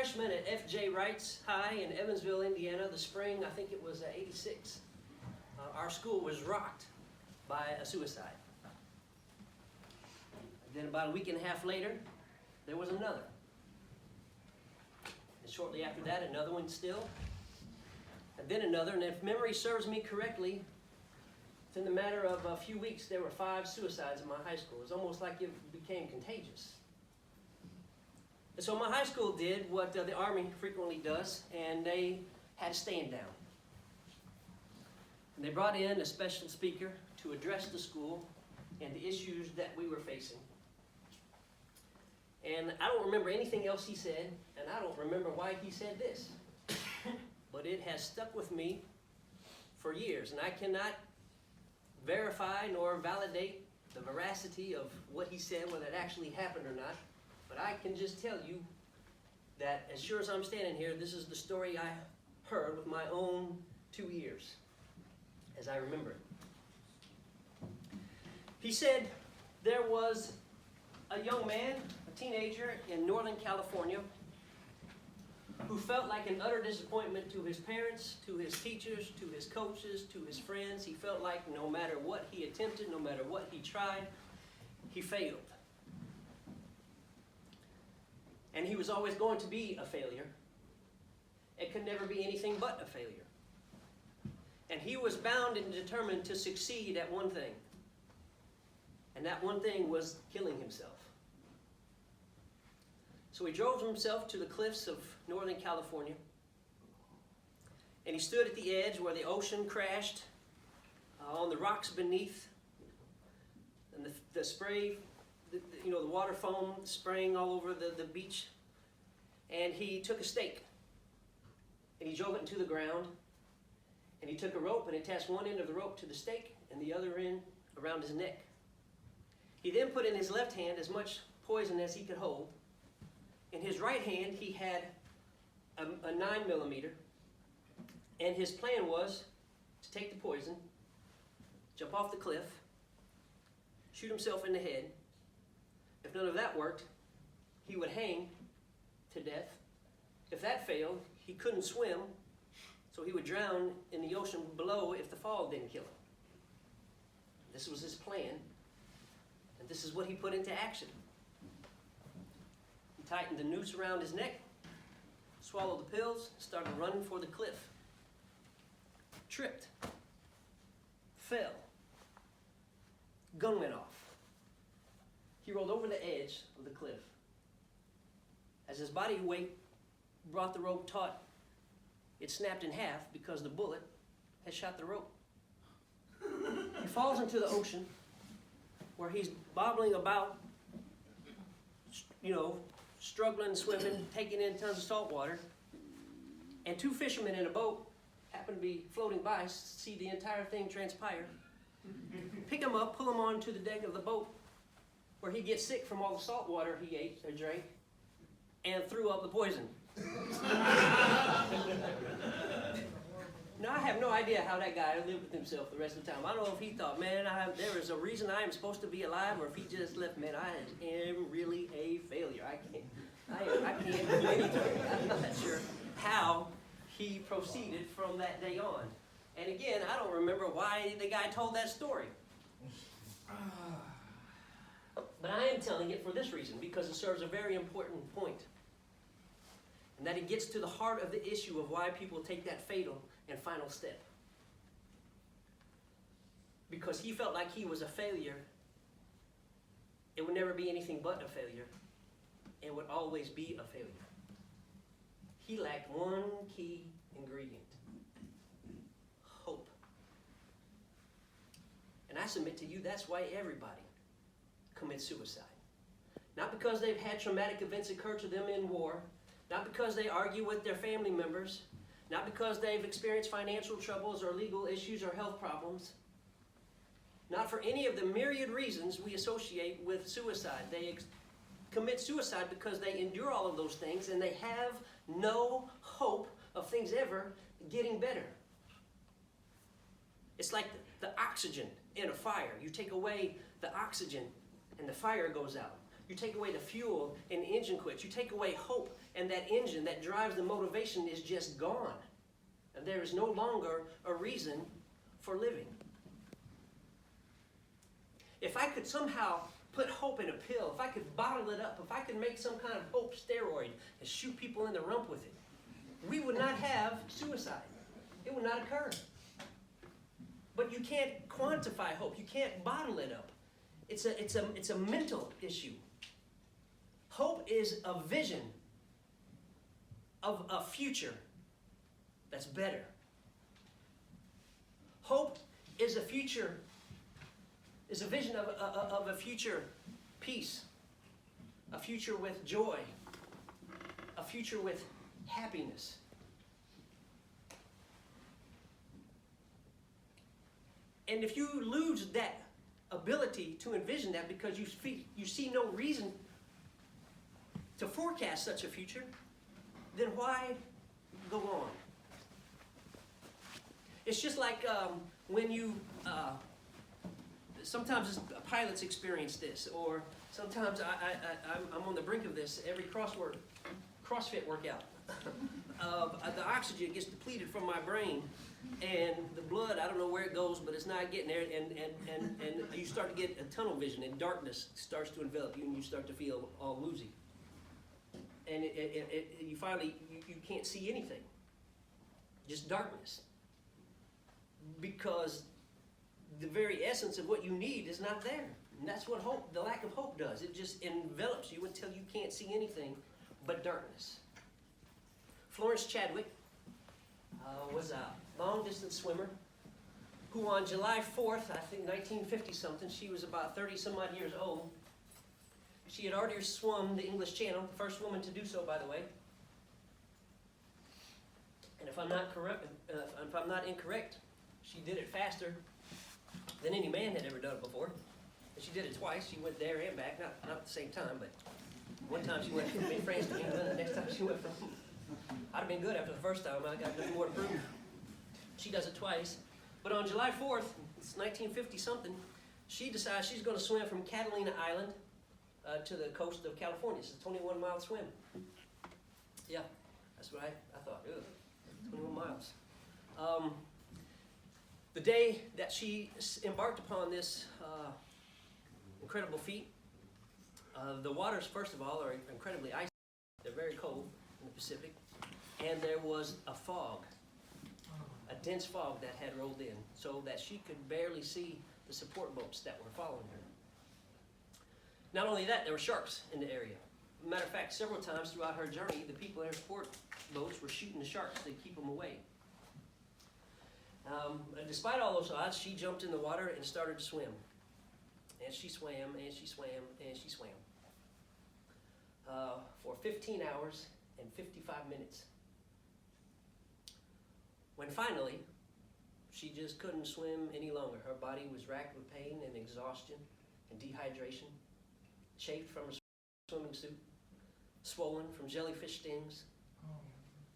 freshman at F.J. Wright's High in Evansville, Indiana, the spring, I think it was '86, our school was rocked by a suicide. Then about a week and a half later, there was another. And shortly after that, another one still. And then another, and if memory serves me correctly, within the matter of a few weeks, there were 5 suicides in my high school. It was almost like it became contagious. And so my high school did what the Army frequently does, and they had a stand down. And they brought in a special speaker to address the school and the issues that we were facing. And I don't remember anything else he said, and I don't remember why he said this. But it has stuck with me for years, and I cannot verify nor validate the veracity of what he said, whether it actually happened or not. But I can just tell you that as sure as I'm standing here, this is the story I heard with my own 2 ears, as I remember it. He said there was a young man, a teenager in Northern California, who felt like an utter disappointment to his parents, to his teachers, to his coaches, to his friends. He felt like no matter what he attempted, no matter what he tried, he failed. And he was always going to be a failure. It could never be anything but a failure. And he was bound and determined to succeed at one thing. And that one thing was killing himself. So he drove himself to the cliffs of Northern California. And he stood at the edge where the ocean crashed on the rocks beneath. And the spray, the water foam spraying all over the beach. And he took a stake. And he drove it into the ground. And he took a rope and attached one end of the rope to the stake and the other end around his neck. He then put in his left hand as much poison as he could hold. In his right hand, he had a 9mm. And his plan was to take the poison, jump off the cliff, shoot himself in the head. If none of that worked, he would hang to death. If that failed, he couldn't swim, so he would drown in the ocean below if the fall didn't kill him. This was his plan, and this is what he put into action. He tightened the noose around his neck, swallowed the pills, started running for the cliff. Tripped, fell, gun went off. He rolled over the edge of the cliff. As his body weight brought the rope taut, it snapped in half because the bullet had shot the rope. He falls into the ocean where he's bobbling about, struggling, swimming, taking in tons of salt water. And 2 fishermen in a boat happen to be floating by, see the entire thing transpire, pick him up, pull him onto the deck of the boat, where he gets sick from all the salt water he ate or drank, and threw up the poison. Now, I have no idea how that guy lived with himself the rest of the time. I don't know if he thought, man, there is a reason I am supposed to be alive, or if he just left, man, I am really a failure. I can't do anything. I'm not sure how he proceeded from that day on. And again, I don't remember why the guy told that story. But I am telling it for this reason, because it serves a very important point. And that it gets to the heart of the issue of why people take that fatal and final step. Because he felt like he was a failure. It would never be anything but a failure. It would always be a failure. He lacked one key ingredient: hope. And I submit to you, that's why everybody commits suicide. Not because they've had traumatic events occur to them in war, not because they argue with their family members, not because they've experienced financial troubles or legal issues or health problems, not for any of the myriad reasons we associate with suicide. They commit suicide because they endure all of those things and they have no hope of things ever getting better. It's like the oxygen in a fire. You take away the oxygen and the fire goes out. You take away the fuel and the engine quits. You take away hope and that engine that drives the motivation is just gone. And there is no longer a reason for living. If I could somehow put hope in a pill, if I could bottle it up, if I could make some kind of hope steroid and shoot people in the rump with it, we would not have suicide. It would not occur. But you can't quantify hope. You can't bottle it up. It's a mental issue. Hope is a vision of a future that's better. Hope is a future, is a vision of a future peace, a future with joy, a future with happiness. And if you lose that ability to envision that because you see no reason to forecast such a future, then why go on? It's just like when you, sometimes pilots experience this, or sometimes I'm on the brink of this every CrossFit workout. The oxygen gets depleted from my brain, and the blood, I don't know where it goes, but it's not getting there, and you start to get a tunnel vision, and darkness starts to envelop you, and you start to feel all woozy. And you finally, you can't see anything. Just darkness. Because the very essence of what you need is not there. And that's what hope, the lack of hope does. It just envelops you until you can't see anything but darkness. Florence Chadwick was a long-distance swimmer who on July 4th, I think 1950-something, she was about 30-some-odd years old. She had already swum the English Channel, the first woman to do so, by the way. And if I'm not incorrect, she did it faster than any man had ever done it before. And she did it twice. She went there and back, not at the same time, but one time she went from France to England, and the next time she went from... I'd have been good after the first time. I got nothing more to prove. She does it twice. But on July 4th, it's 1950-something, she decides she's going to swim from Catalina Island to the coast of California. It's a 21-mile swim. Yeah, that's what I thought. Ugh, 21 miles. The day that she embarked upon this incredible feat, the waters, first of all, are incredibly icy. They're very cold in the Pacific. And there was a fog, a dense fog that had rolled in, so that she could barely see the support boats that were following her. Not only that, there were sharks in the area. Matter of fact, several times throughout her journey, the people in her support boats were shooting the sharks to keep them away. Despite all those odds, she jumped in the water and started to swim. And she swam, and she swam, and she swam. For 15 hours and 55 minutes. When finally, she just couldn't swim any longer. Her body was racked with pain and exhaustion and dehydration, chafed from her swimming suit, swollen from jellyfish stings,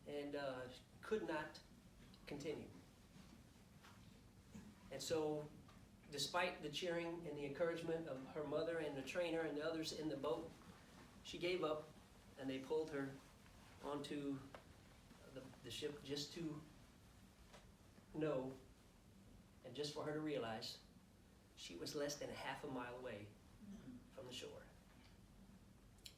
and could not continue. And so, despite the cheering and the encouragement of her mother and the trainer and the others in the boat, she gave up, and they pulled her onto the ship just to know, and just for her to realize, she was less than half a mile away from the shore.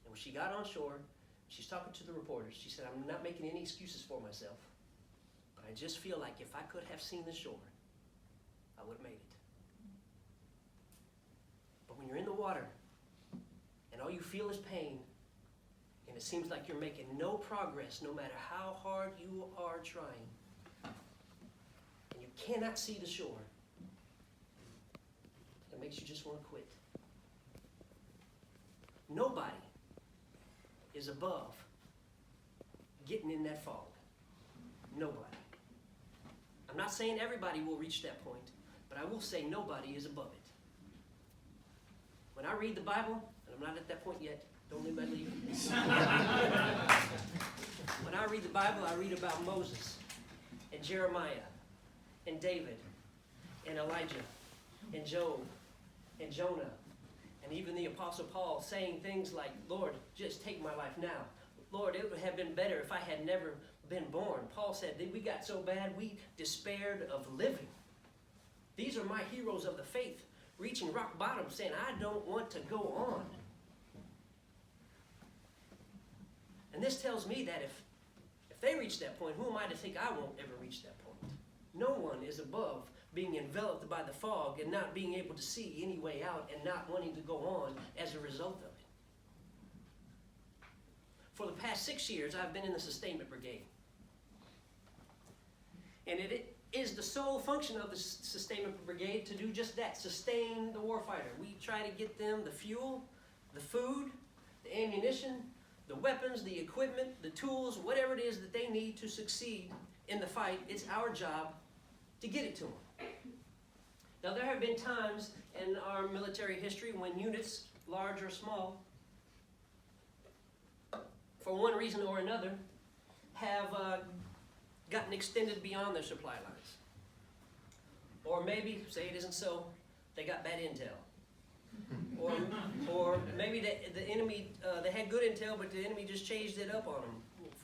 And when she got on shore, she's talking to the reporters. She said, "I'm not making any excuses for myself, but I just feel like if I could have seen the shore, I would have made it." But when you're in the water, and all you feel is pain, and it seems like you're making no progress no matter how hard you are trying, and you cannot see the shore, it makes you just want to quit. Nobody is above getting in that fog. Nobody. I'm not saying everybody will reach that point, but I will say nobody is above it. When I read the Bible, and I'm not at that point yet, don't anybody leave. When I read the Bible, I read about Moses and Jeremiah and David and Elijah and Job and Jonah and even the Apostle Paul saying things like, "Lord, just take my life now." Lord, it would have been better if I had never been born. Paul said that we got so bad we despaired of living. These are my heroes of the faith, reaching rock bottom, saying, I don't want to go on. And this tells me that if they reach that point, who am I to think I won't ever reach that point? No one is above being enveloped by the fog and not being able to see any way out and not wanting to go on as a result of it. For the past 6 years, I've been in the Sustainment Brigade. And it is the sole function of the Sustainment Brigade to do just that, sustain the warfighter. We try to get them the fuel, the food, the ammunition, the weapons, the equipment, the tools, whatever it is that they need to succeed in the fight. It's our job to get it to them. Now, there have been times in our military history when units, large or small, for one reason or another, have gotten extended beyond their supply lines. Or maybe, say it isn't so, they got bad intel. Or maybe the enemy, they had good intel, but the enemy just changed it up on them.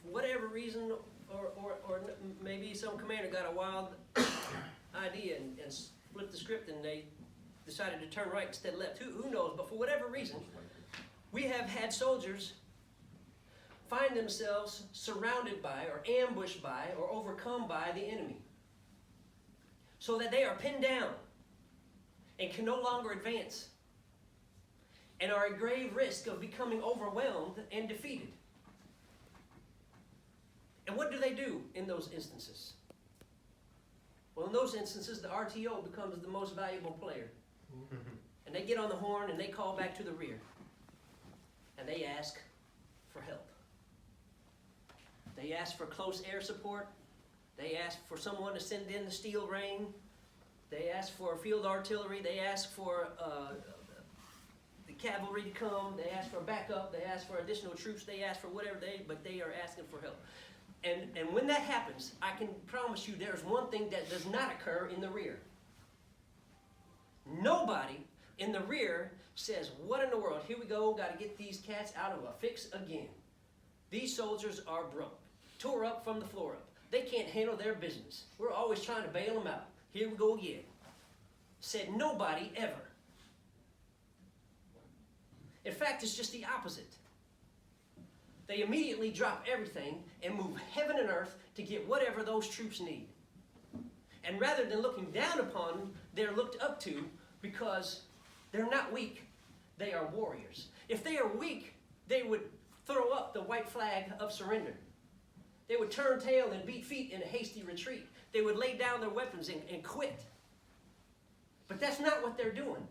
For whatever reason, or maybe some commander got a wild idea and flipped the script and they decided to turn right instead of left. Who knows? But for whatever reason, we have had soldiers find themselves surrounded by or ambushed by or overcome by the enemy, so that they are pinned down and can no longer advance and are at grave risk of becoming overwhelmed and defeated. And what do they do in those instances? Well, in those instances, the RTO becomes the most valuable player. And they get on the horn and they call back to the rear. And they ask for help. They ask for close air support. They ask for someone to send in the steel rain. They ask for field artillery. They ask for the cavalry to come. They ask for backup. They ask for additional troops. They ask for whatever but they are asking for help. And when that happens, I can promise you there's one thing that does not occur in the rear. Nobody in the rear says, what in the world? Here we go, got to get these cats out of a fix again. These soldiers are broke, tore up from the floor up. They can't handle their business. We're always trying to bail them out. Here we go again. Said nobody ever. In fact, it's just the opposite. They immediately drop everything and move heaven and earth to get whatever those troops need. And rather than looking down upon them, they're looked up to because they're not weak, they are warriors. If they are weak, they would throw up the white flag of surrender. They would turn tail and beat feet in a hasty retreat. They would lay down their weapons and quit. But that's not what they're doing.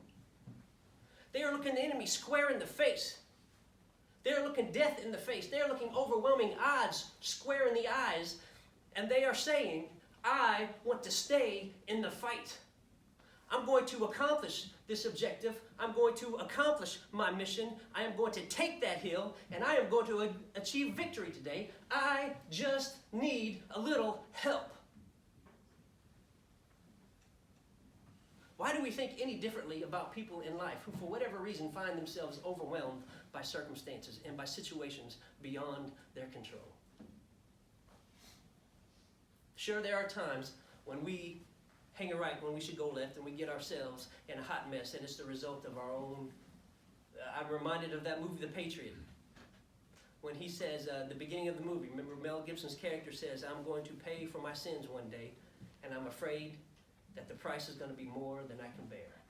They are looking the enemy square in the face. They're looking death in the face. They're looking overwhelming odds square in the eyes. And they are saying, I want to stay in the fight. I'm going to accomplish this objective. I'm going to accomplish my mission. I am going to take that hill, and I am going to achieve victory today. I just need a little help. Why do we think any differently about people in life who, for whatever reason, find themselves overwhelmed by circumstances and by situations beyond their control? Sure, there are times when we hang a right when we should go left and we get ourselves in a hot mess, and it's the result of our own. I'm reminded of that movie, The Patriot, when he says, the beginning of the movie, remember Mel Gibson's character says, I'm going to pay for my sins one day, and I'm afraid that the price is going to be more than I can bear.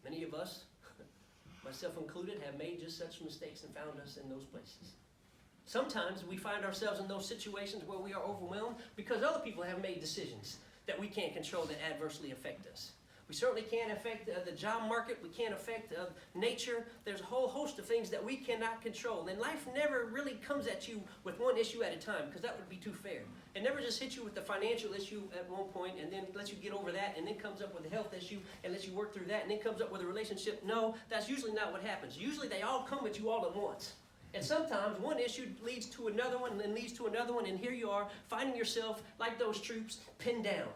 Many of us, myself included, have made just such mistakes and found us in those places. Sometimes we find ourselves in those situations where we are overwhelmed because other people have made decisions that we can't control that adversely affect us. We certainly can't affect the job market. We can't affect nature. There's a whole host of things that we cannot control. And life never really comes at you with one issue at a time, because that would be too fair. It never just hits you with the financial issue at one point and then lets you get over that, and then comes up with a health issue and lets you work through that, and then comes up with a relationship. No, that's usually not what happens. Usually they all come at you all at once. And sometimes one issue leads to another one, and then leads to another one, and here you are finding yourself, like those troops, pinned down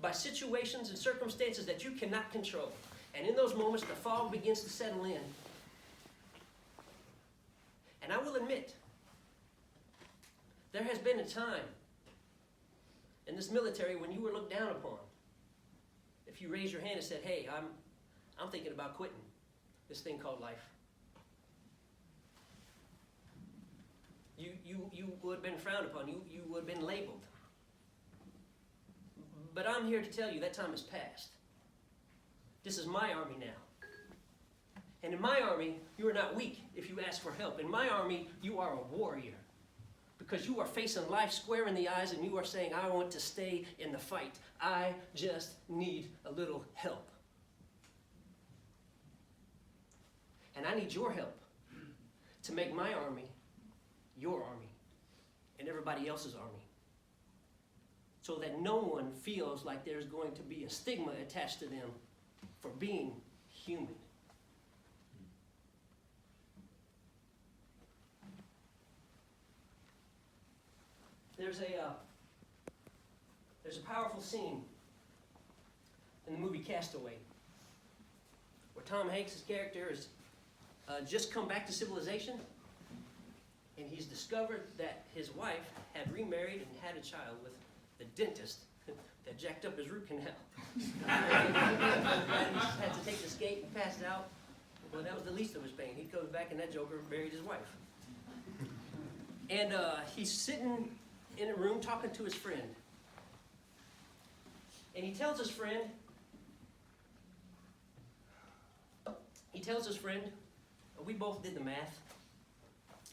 by situations and circumstances that you cannot control. And in those moments, the fog begins to settle in. There has been a time in this military when you were looked down upon. If you raised your hand and said, hey, I'm thinking about quitting this thing called life. You would have been frowned upon. You would have been labeled. But I'm here to tell you that time has passed. This is my army now. And in my army, you are not weak if you ask for help. In my army, you are a warrior. Because you are facing life square in the eyes and you are saying, I want to stay in the fight. I just need a little help. And I need your help to make my army your army and everybody else's army. So that no one feels like there's going to be a stigma attached to them for being human. There's a powerful scene in the movie Castaway where Tom Hanks' character has just come back to civilization, and he's discovered that his wife had remarried and had a child with the dentist that jacked up his root canal. And he had to take the skate and pass it out. Well, that was the least of his pain. He comes back and that joker buried his wife. And he's sitting in a room talking to his friend. And he tells his friend, we both did the math.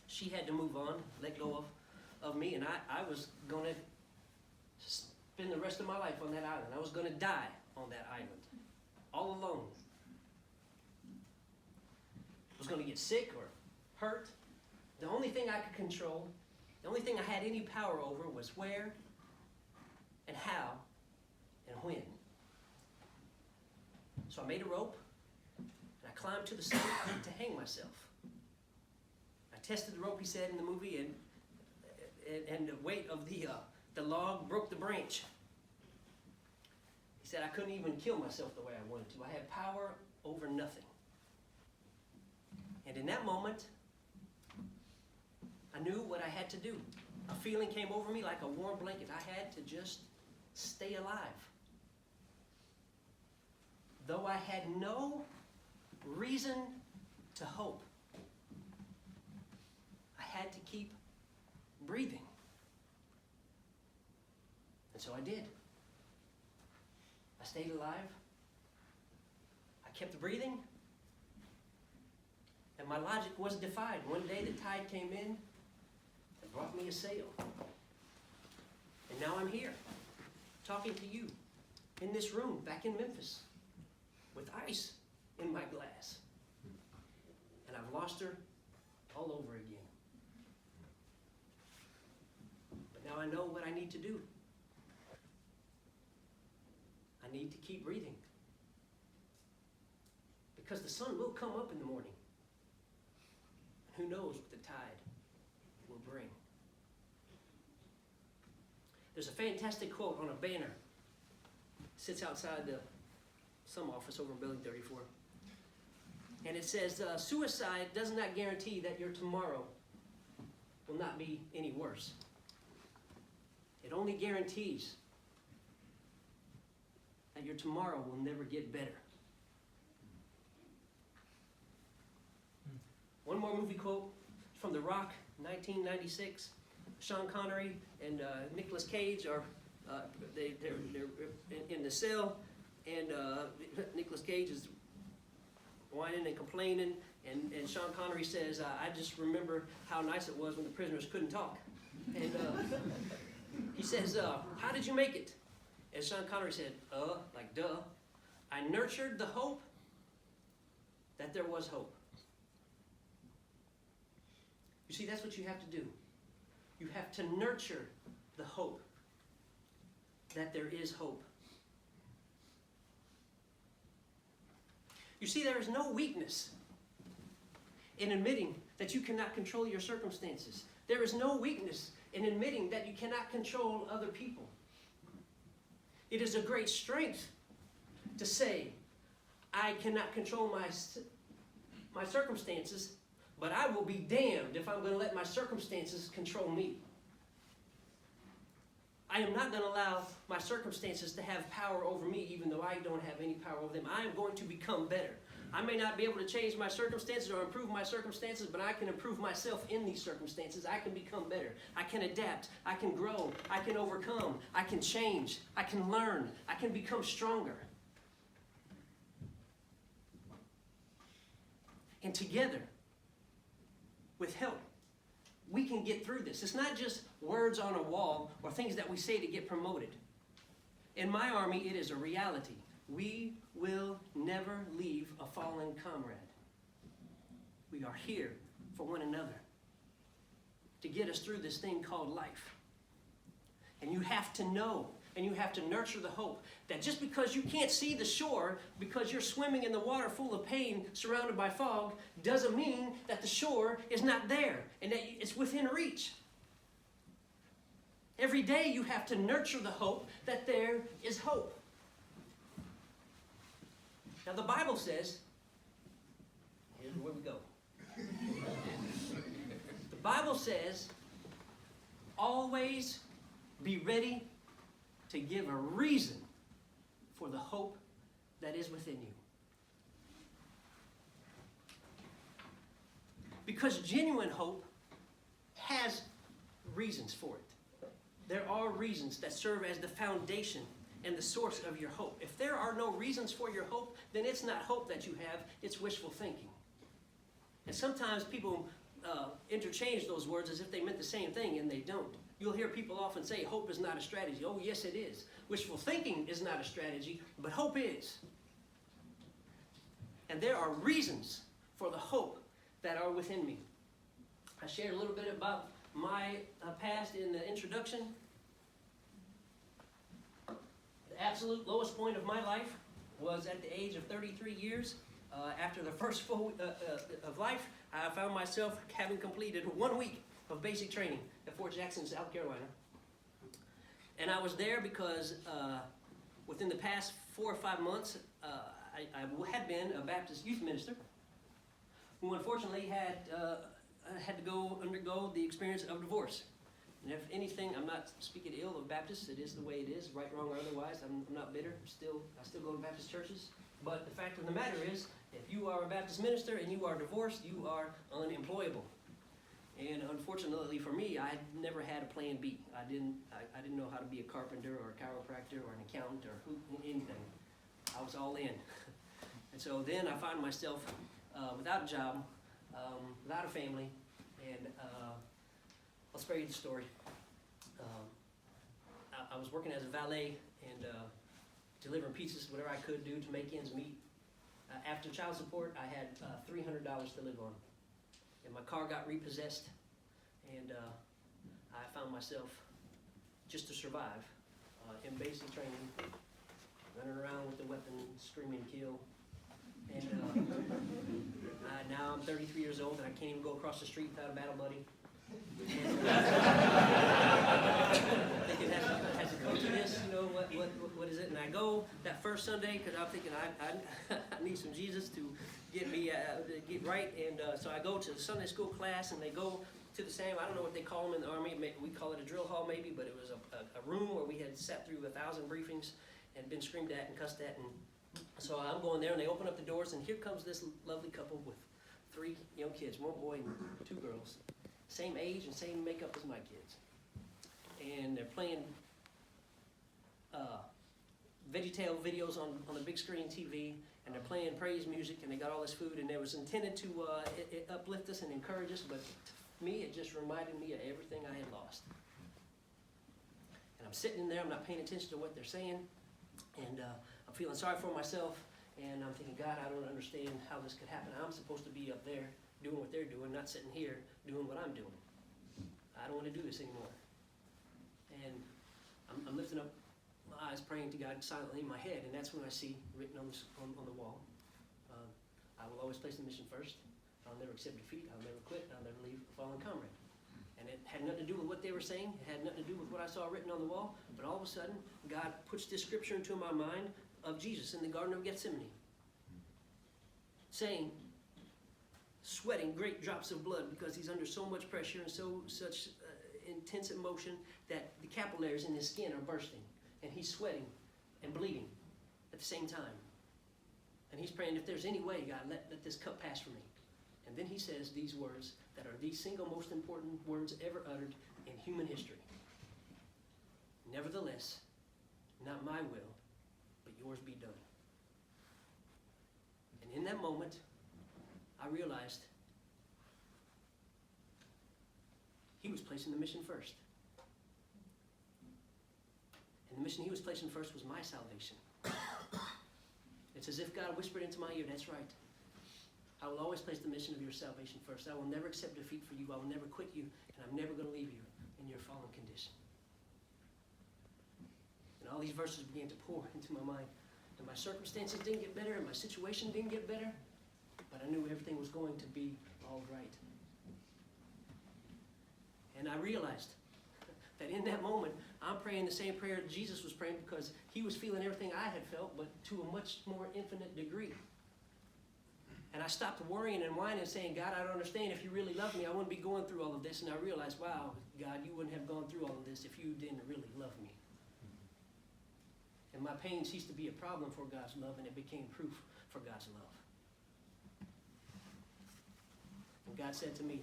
She had to move on, let go of me, and I was going to spend the rest of my life on that island. I was going to die on that island, all alone. I was going to get sick or hurt. The only thing I could control, the only thing I had any power over was where and how and when. So I made a rope, and I climbed to the summit to hang myself. I tested the rope, he said in the movie, and the weight of the log broke the branch. He said I couldn't even kill myself the way I wanted to. I had power over nothing. And in that moment, I knew what I had to do. A feeling came over me like a warm blanket. I had to just stay alive. Though I had no reason to hope, I had to keep breathing. And so I did. I stayed alive. I kept breathing. And my logic was defied. One day the tide came in and brought me a sail. And now I'm here, talking to you, in this room, back in Memphis, with ice in my glass. And I've lost her all over again. But now I know what I need to do. I need to keep breathing. Because the sun will come up in the morning. Who knows what the tide will bring. There's a fantastic quote on a banner. It sits outside some office over in Building 34. And it says, suicide does not guarantee that your tomorrow will not be any worse. It only guarantees that your tomorrow will never get better. One more movie quote from The Rock, 1996. Sean Connery and Nicolas Cage are they're in the cell, and Nicolas Cage is whining and complaining, and Sean Connery says, "I just remember how nice it was when the prisoners couldn't talk." And he says, "How did you make it?" And Sean Connery said, like duh. I nurtured the hope that there was hope. You see, that's what you have to do. You have to nurture the hope that there is hope. You see, there is no weakness in admitting that you cannot control your circumstances. There is no weakness in admitting that you cannot control other people. It is a great strength to say, I cannot control my circumstances, but I will be damned if I'm going to let my circumstances control me. I am not going to allow my circumstances to have power over me, even though I don't have any power over them. I am going to become better. I may not be able to change my circumstances or improve my circumstances, but I can improve myself in these circumstances. I can become better. I can adapt. I can grow. I can overcome. I can change. I can learn. I can become stronger. And together, with help, we can get through this. It's not just words on a wall or things that we say to get promoted. In my army, it is a reality. We will never leave a fallen comrade. We are here for one another to get us through this thing called life. And you have to know, and you have to nurture the hope that just because you can't see the shore, because you're swimming in the water full of pain, surrounded by fog, doesn't mean that the shore is not there and that it's within reach. Every day you have to nurture the hope that there is hope. Now the Bible says, here's where we go. The Bible says, always be ready to give a reason for the hope that is within you. Because genuine hope has reasons for it. There are reasons that serve as the foundation and the source of your hope. If there are no reasons for your hope, then it's not hope that you have, it's wishful thinking. And sometimes people interchange those words as if they meant the same thing, and they don't. You'll hear people often say, hope is not a strategy. Oh, yes, it is. Wishful thinking is not a strategy, but hope is. And there are reasons for the hope that are within me. I shared a little bit about my past in the introduction. The absolute lowest point of my life was at the age of 33 years. After the first full of life, I found myself having completed 1 week of basic training at Fort Jackson, South Carolina. And I was there because within the past 4 or 5 months, I had been a Baptist youth minister who unfortunately had to undergo the experience of divorce. And if anything, I'm not speaking ill of Baptists. It is the way it is, right, wrong, or otherwise. I'm not bitter. I still go to Baptist churches. But the fact of the matter is, if you are a Baptist minister and you are divorced, you are unemployable. And unfortunately for me, I never had a plan B. I didn't know how to be a carpenter or a chiropractor or an accountant or anything. I was all in. And so then I found myself without a job, without a family, and I'll spare you the story. I was working as a valet and delivering pizzas, whatever I could do to make ends meet. After child support, I had $300 to live on. And my car got repossessed, and I found myself, just to survive, in basic training, running around with the weapon, screaming, kill. And now I'm 33 years old, and I can't even go across the street without a battle buddy. Thinking, has it come to this? You know, what is it? And I go that first Sunday because I'm thinking I need some Jesus to get me get right. And so I go to the Sunday school class, and they go to the same. I don't know what they call them in the Army. We call it a drill hall maybe, but it was a room where we had sat through 1,000 briefings and been screamed at and cussed at. And so I'm going there, and they open up the doors, and here comes this lovely couple with 3 young kids, 1 boy and 2 girls. Same age and same makeup as my kids. And they're playing VeggieTale videos on the big screen TV, and they're playing praise music, and they got all this food, and it was intended to uplift us and encourage us, but to me, it just reminded me of everything I had lost. And I'm sitting in there, I'm not paying attention to what they're saying, and I'm feeling sorry for myself, and I'm thinking, God, I don't understand how this could happen. I'm supposed to be up there doing what they're doing, not sitting here doing what I'm doing. I don't want to do this anymore. And I'm lifting up my eyes, praying to God silently in my head, and that's when I see written on the wall, I will always place the mission first. I'll never accept defeat. I'll never quit. I'll never leave a fallen comrade. And it had nothing to do with what they were saying. It had nothing to do with what I saw written on the wall. But all of a sudden, God puts this scripture into my mind of Jesus in the Garden of Gethsemane, saying, sweating great drops of blood because he's under so much pressure and such intense emotion that the capillaries in his skin are bursting, and he's sweating and bleeding at the same time. And he's praying, if there's any way, God, let this cup pass from me. And then he says these words that are the single most important words ever uttered in human history. Nevertheless, not my will, but yours be done. And in that moment, I realized he was placing the mission first. And the mission he was placing first was my salvation. It's as if God whispered into my ear, that's right. I will always place the mission of your salvation first. I will never accept defeat for you. I will never quit you. And I'm never going to leave you in your fallen condition. And all these verses began to pour into my mind. And my circumstances didn't get better, and my situation didn't get better. But I knew everything was going to be all right. And I realized that in that moment, I'm praying the same prayer Jesus was praying, because he was feeling everything I had felt, but to a much more infinite degree. And I stopped worrying and whining and saying, God, I don't understand. If you really loved me, I wouldn't be going through all of this. And I realized, wow, God, you wouldn't have gone through all of this if you didn't really love me. And my pain ceased to be a problem for God's love, and it became proof for God's love. And God said to me,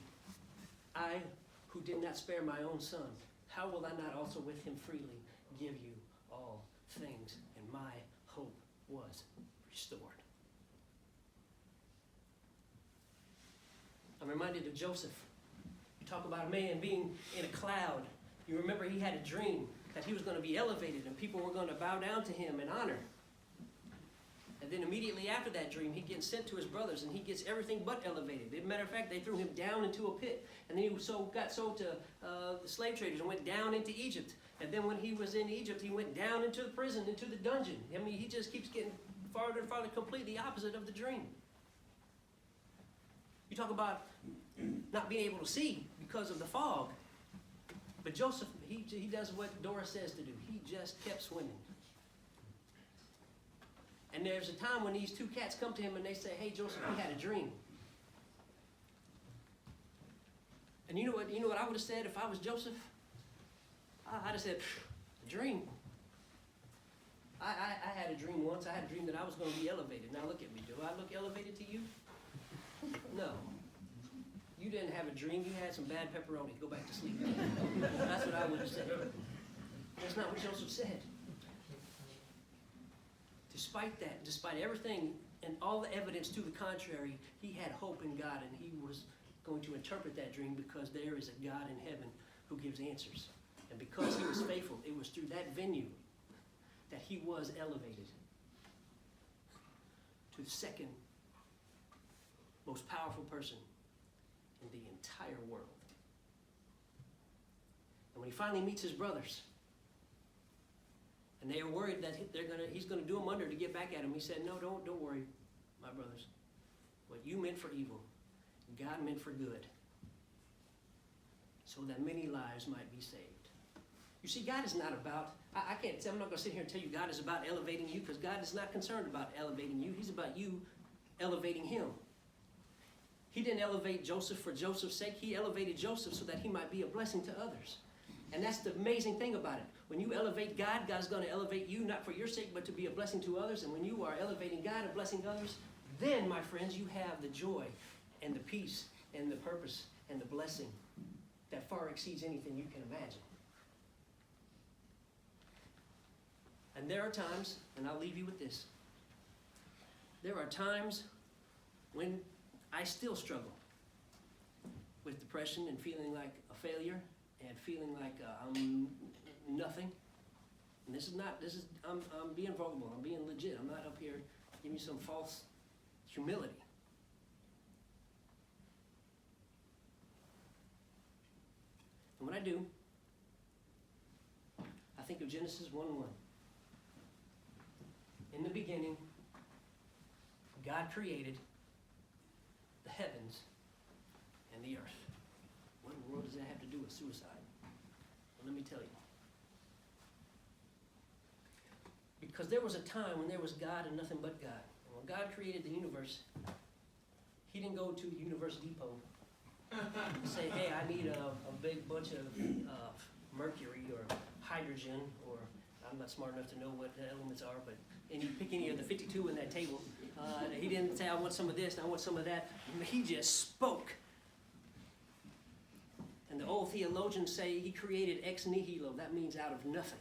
I, who did not spare my own son, how will I not also with him freely give you all things? And my hope was restored. I'm reminded of Joseph. You talk about a man being in a cloud. You remember he had a dream that he was going to be elevated and people were going to bow down to him in honor. And then immediately after that dream, he gets sent to his brothers and he gets everything but elevated. As a matter of fact, they threw him down into a pit. And then he got sold to the slave traders and went down into Egypt. And then when he was in Egypt, he went down into the prison, into the dungeon. I mean, he just keeps getting farther and farther, completely opposite of the dream. You talk about not being able to see because of the fog. But Joseph, he does what Dora says to do. He just kept swimming. And there's a time when these two cats come to him and they say, hey, Joseph, we had a dream. And you know what I would have said if I was Joseph? I'd have said, a dream. I had a dream once. I had a dream that I was going to be elevated. Now look at me. Do I look elevated to you? No. You didn't have a dream. You had some bad pepperoni. Go back to sleep. That's what I would have said. That's not what Joseph said. Despite that, despite everything and all the evidence to the contrary, he had hope in God, and he was going to interpret that dream because there is a God in heaven who gives answers. And because he was faithful, it was through that venue that he was elevated to the second most powerful person in the entire world. And when he finally meets his brothers, and they are worried that he's going to do them under to get back at him, he said, no, don't worry, my brothers. What you meant for evil, God meant for good, so that many lives might be saved. You see, God is not about, I'm not going to sit here and tell you God is about elevating you, because God is not concerned about elevating you. He's about you elevating him. He didn't elevate Joseph for Joseph's sake. He elevated Joseph so that he might be a blessing to others. And that's the amazing thing about it. When you elevate God, God's going to elevate you, not for your sake, but to be a blessing to others. And when you are elevating God and blessing others, then, my friends, you have the joy and the peace and the purpose and the blessing that far exceeds anything you can imagine. And there are times, and I'll leave you with this, there are times when I still struggle with depression and feeling like a failure and feeling like I'm nothing. And I'm being vulnerable, I'm being legit. I'm not up here giving you some false humility. And when I do, I think of Genesis 1:1. In the beginning, God created the heavens and the earth. What in the world does that have to do with suicide? Well, let me tell you. Because there was a time when there was God and nothing but God. And when God created the universe, he didn't go to Universe Depot say, hey, I need a big bunch of mercury or hydrogen, or I'm not smart enough to know what the elements are, but and you pick any of the 52 in that table. He didn't say, I want some of this and I want some of that. He just spoke. And the old theologians say he created ex nihilo. That means out of nothing.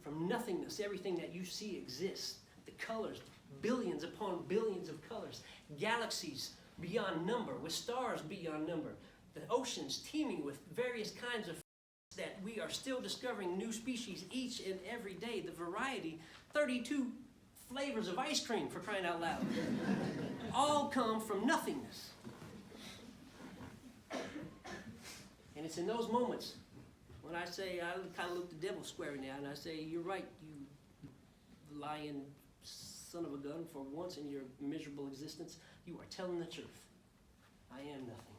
From nothingness, everything that you see exists. The colors, billions upon billions of colors. Galaxies beyond number, with stars beyond number. The oceans teeming with various kinds of that we are still discovering new species each and every day. The variety, 32 flavors of ice cream, for crying out loud. All come from nothingness. And it's in those moments when I say, I kind of look the devil square in the eye and I say, you're right, you lying son of a gun, for once in your miserable existence, you are telling the truth. I am nothing.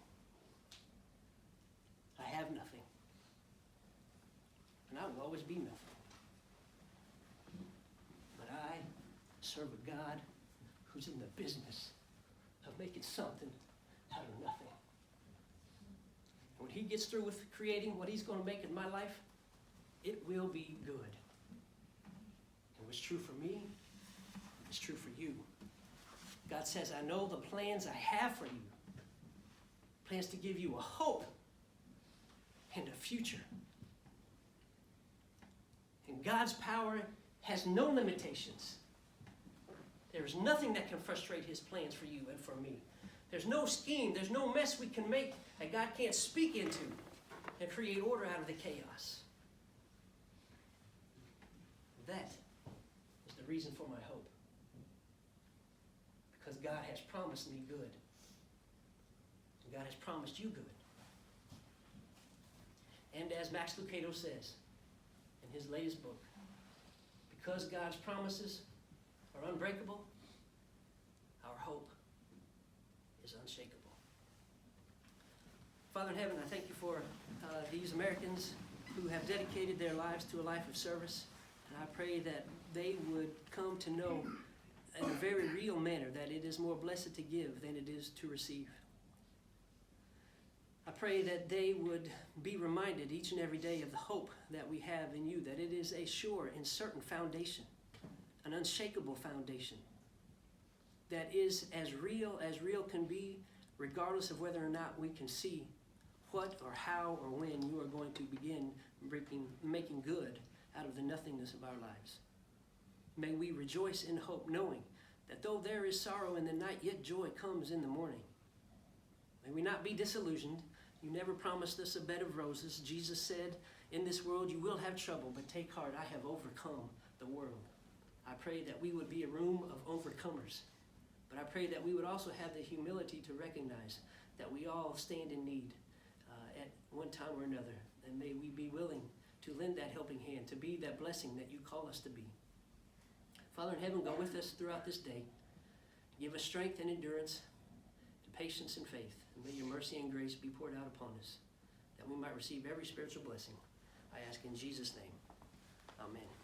I have nothing. And I will always be nothing. But I serve a God who's in the business of making something out of nothing. And when he gets through with creating what he's going to make in my life, it will be good. And what's true for me is true for you. God says, I know the plans I have for you. Plans to give you a hope and a future. And God's power has no limitations. There is nothing that can frustrate his plans for you and for me. There's no scheme, there's no mess we can make that God can't speak into and create order out of the chaos. That is the reason for my hope. Because God has promised me good. And God has promised you good. And as Max Lucado says in his latest book, because God's promises are unbreakable, our hope is unshakable. Father in heaven, I thank you for these Americans who have dedicated their lives to a life of service. And I pray that they would come to know in a very real manner that it is more blessed to give than it is to receive. I pray that they would be reminded each and every day of the hope that we have in you, that it is a sure and certain foundation, an unshakable foundation that is as real can be, regardless of whether or not we can see what or how or when you are going to begin making good out of the nothingness of our lives. May we rejoice in hope, knowing that though there is sorrow in the night, yet joy comes in the morning. May we not be disillusioned. You never promised us a bed of roses. Jesus said, in this world you will have trouble, but take heart, I have overcome the world. I pray that we would be a room of overcomers. But I pray that we would also have the humility to recognize that we all stand in need at one time or another. And may we be willing to lend that helping hand, to be that blessing that you call us to be. Father in heaven, go with us throughout this day. Give us strength and endurance, and patience and faith. And may your mercy and grace be poured out upon us, that we might receive every spiritual blessing. I ask in Jesus' name. Amen.